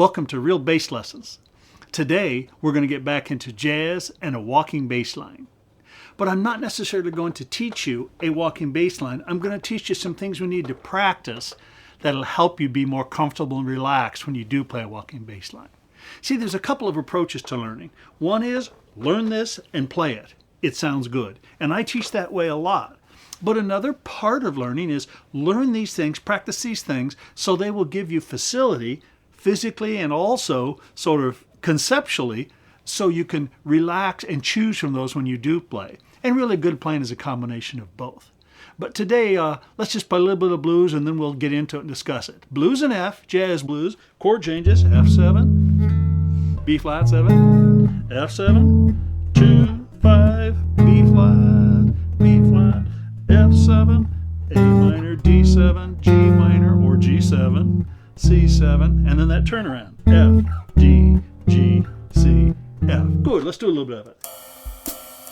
Welcome to Real Bass Lessons. Today we're going to get back into jazz and a walking bass line. But I'm not necessarily going to teach you a walking bass line. I'm going to teach you some things we need to practice that'll help you be more comfortable and relaxed when you do play a walking bass line. See, there's a couple of approaches to learning. One is learn this and play it. It sounds good. And I teach that way a lot. But another part of learning is learn these things, practice these things, so they will give you facility physically and also sort of conceptually, so you can relax and choose from those when you do play. And really good playing is a combination of both. But today, let's just play a little bit of blues and then we'll get into it and discuss it. Blues in F, jazz blues, chord changes, F7, B flat 7, F7, 2, 5, B flat, F7, A minor, D7, G minor or G7, C7, and then that turnaround, F, D, G, C, F. Good, let's do a little bit of it.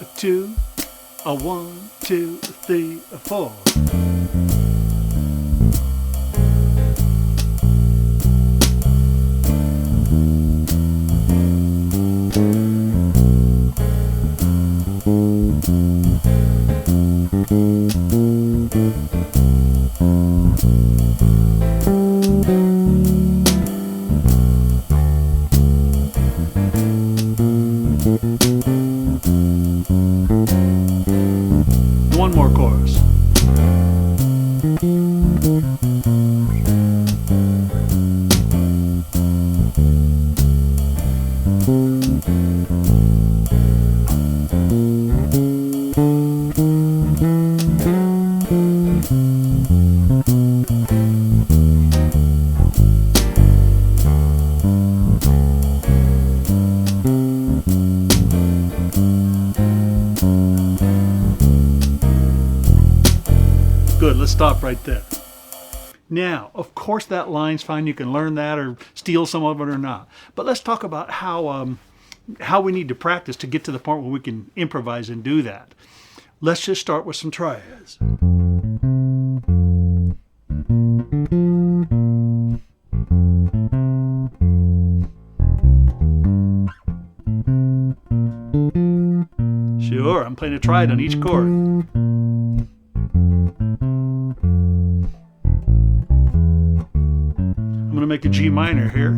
A 2, a 1, 2, 3, a 4. One more chorus. Good, let's stop right there. Now, of course that line's fine. You can learn that or steal some of it or not. But let's talk about how we need to practice to get to the point where we can improvise and do that. Let's just start with some triads. Sure, I'm playing a triad on each chord. I'm going to make a G minor here.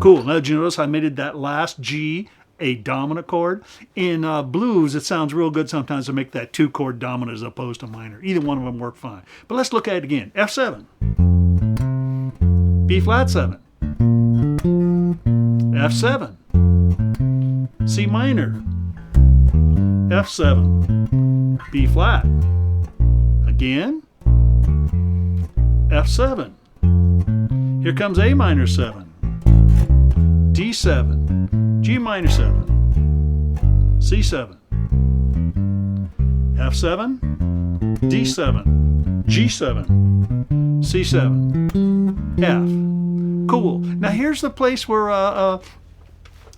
Cool. Now, did you notice I made that last G a dominant chord? In blues, it sounds real good sometimes to make that 2-chord dominant as opposed to minor. Either one of them work fine. But let's look at it again. F7, B flat 7, F7, C minor, F7, B flat, again, F7, here comes A minor 7, D7, G minor 7, C7, F7, D7, G7, C7, F. Cool. Now here's the place where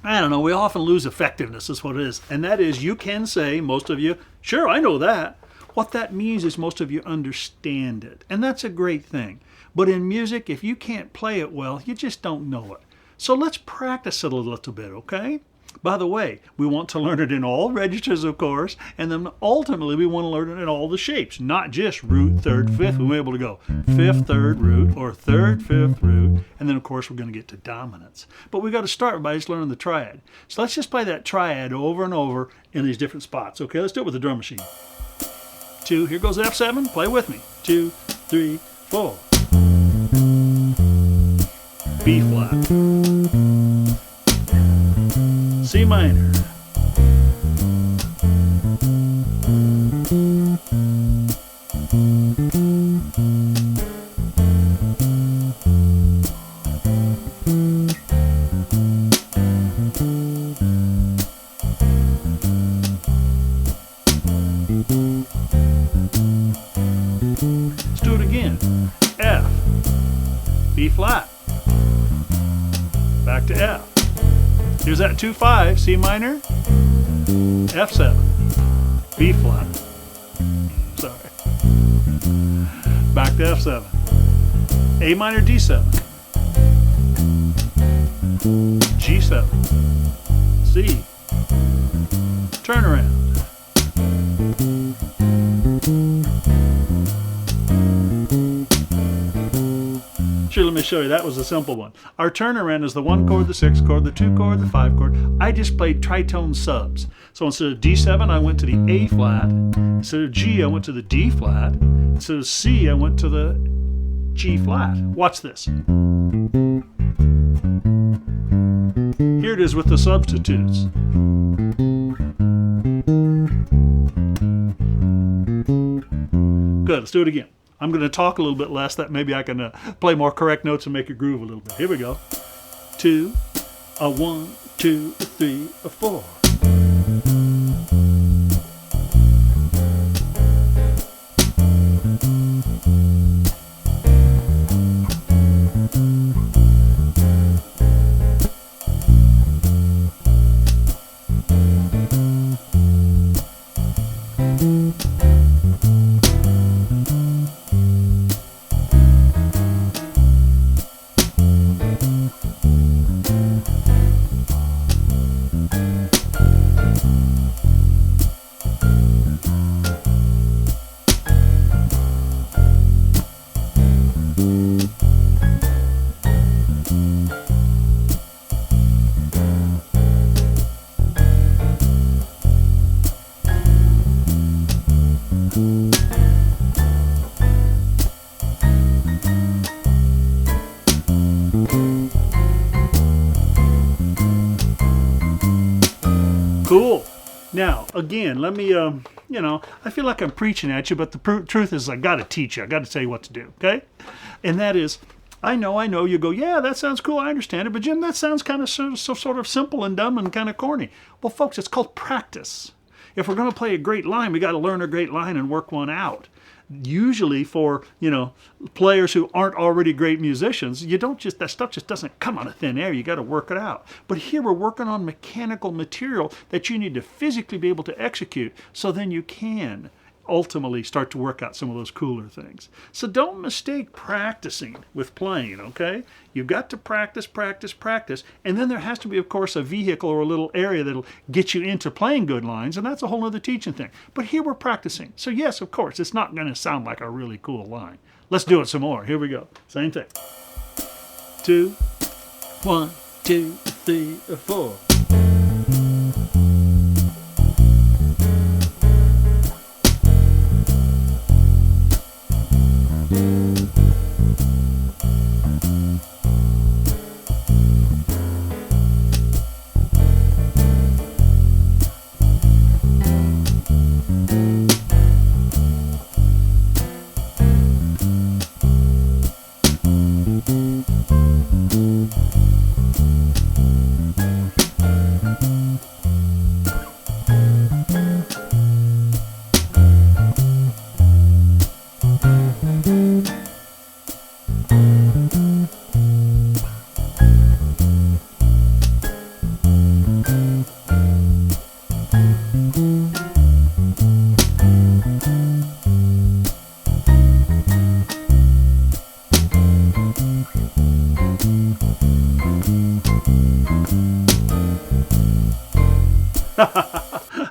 I don't know, we often lose effectiveness is what it is. And that is, you can say, most of you, sure, I know that. What that means is most of you understand it. And that's a great thing. But in music, if you can't play it well, you just don't know it. So let's practice it a little bit, okay? By the way, we want to learn it in all registers, of course, and then ultimately we want to learn it in all the shapes, not just root, third, fifth. We want to be able to go fifth, third, root, or third, fifth, root, and then of course we're going to get to dominance. But we've got to start by just learning the triad. So let's just play that triad over and over in these different spots. Okay, let's do it with the drum machine. 2, here goes F7, play with me. 2, 3, 4. B flat, C minor, let's do it again. F, B flat, back to F. Here's that 2-5, C minor, F7, B flat. Sorry. Back to F7. A minor D7. G7. C. Turn around. Sure, let me show you. That was a simple one. Our turnaround is the 1 chord, the 6 chord, the 2 chord, the 5 chord. I just played tritone subs. So instead of D7, I went to the A flat. Instead of G, I went to the D flat. Instead of C, I went to the G flat. Watch this. Here it is with the substitutes. Good, let's do it again. I'm going to talk a little bit less. That maybe I can play more correct notes and make it groove a little bit. Here we go. 2, a 1, 2, 3, a 4. Cool. Now, again, let me, I feel like I'm preaching at you, but the truth is I got to teach you. I got to tell you what to do, okay? And that is, I know, you go, yeah, that sounds cool, I understand it, but Jim, that sounds kind of sort of simple and dumb and kind of corny. Well, folks, it's called practice. If we're going to play a great line, we got to learn a great line and work one out. Usually for, players who aren't already great musicians, that stuff just doesn't come out of thin air. You got to work it out. But here we're working on mechanical material that you need to physically be able to execute, so then you can ultimately start to work out some of those cooler things. So don't mistake practicing with playing, okay? You've got to practice, and then there has to be, of course, a vehicle or a little area that'll get you into playing good lines, and that's a whole other teaching thing. But here we're practicing. So yes, of course, it's not going to sound like a really cool line. Let's do it some more. Here we go. Same thing. 2, 1, 2, 3, 4.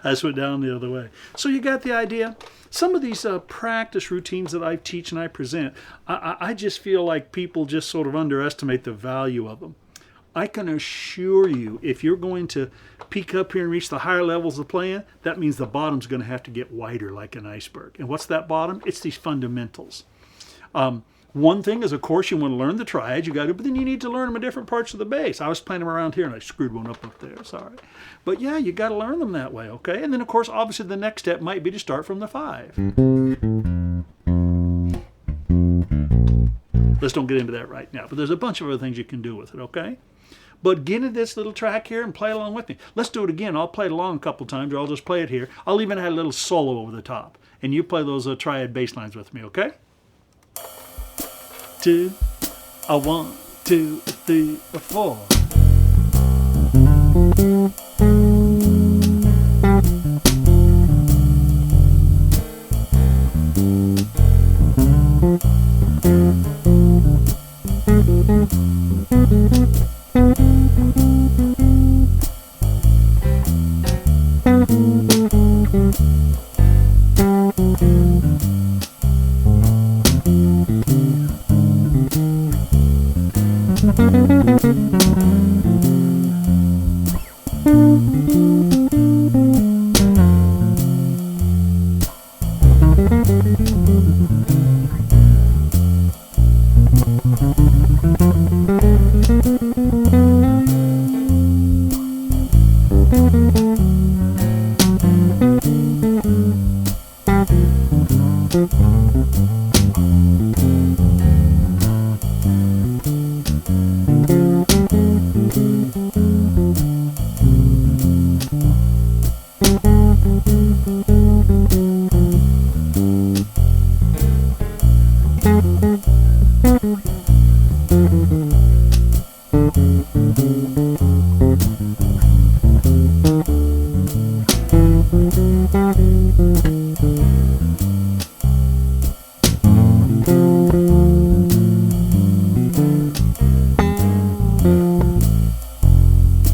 I just went down the other way. So you got the idea? Some of these practice routines that I teach and I present, I just feel like people just sort of underestimate the value of them. I can assure you, if you're going to peak up here and reach the higher levels of playing, that means the bottom's going to have to get wider like an iceberg. And what's that bottom? It's these fundamentals. One thing is, of course, you want to learn the triads, but then you need to learn them in different parts of the bass. I was playing them around here and I screwed one up there, sorry. But yeah, you got to learn them that way, okay? And then, of course, obviously the next step might be to start from the 5. Let's don't get into that right now, but there's a bunch of other things you can do with it, okay? But get into this little track here and play along with me. Let's do it again. I'll play it along a couple times, or I'll just play it here. I'll even add a little solo over the top. And you play those triad bass lines with me, okay? 2, a 1, 2, 3, 4.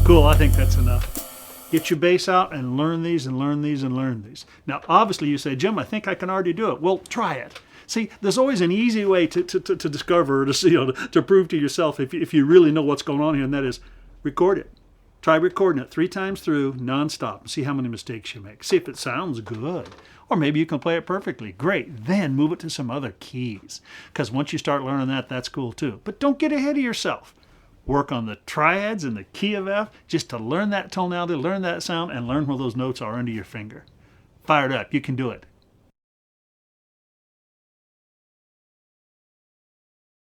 Cool, I think that's enough. Get your bass out and learn these and learn these and learn these. Now, obviously you say, Jim, I think I can already do it. Well, try it. See, there's always an easy way to discover or to, to prove to yourself if you really know what's going on here, and that is record it. Try recording it 3 times through, nonstop, and see how many mistakes you make. See if it sounds good. Or maybe you can play it perfectly. Great. Then move it to some other keys. Because once you start learning that, that's cool too. But don't get ahead of yourself. Work on the triads and the key of F just to learn that tonality, learn that sound, and learn where those notes are under your finger. Fire it up. You can do it.